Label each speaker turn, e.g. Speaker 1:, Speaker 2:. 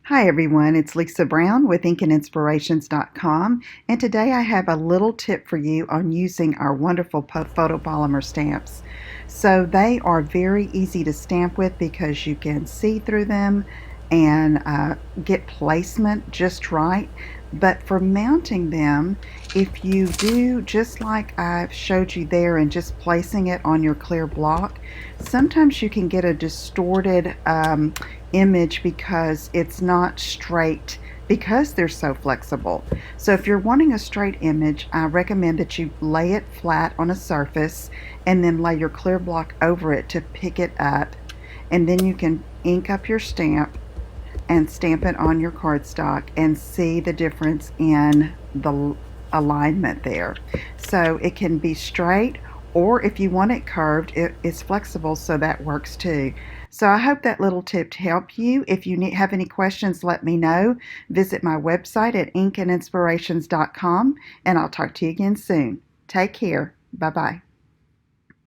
Speaker 1: Hi everyone, it's Lisa Brown with InkandInspirations.com, and today I have a little tip for you on using our wonderful photopolymer stamps. So they are very easy to stamp with because you can see through them and get placement just right. But for mounting them, if you do just like I've showed you there and just placing it on your clear block, sometimes you can get a distorted image because it's not straight because they're so flexible. So if you're wanting a straight image, I recommend that you lay it flat on a surface and then lay your clear block over it to pick it up, and then you can ink up your stamp and stamp it on your cardstock and see the difference in the alignment there. So it can be straight, or if you want it curved, it's flexible, so that works too. So I hope that little tip helped you. If you have any questions, let me know. Visit my website at inkandinspirations.com, and I'll talk to you again soon. Take care. Bye-bye.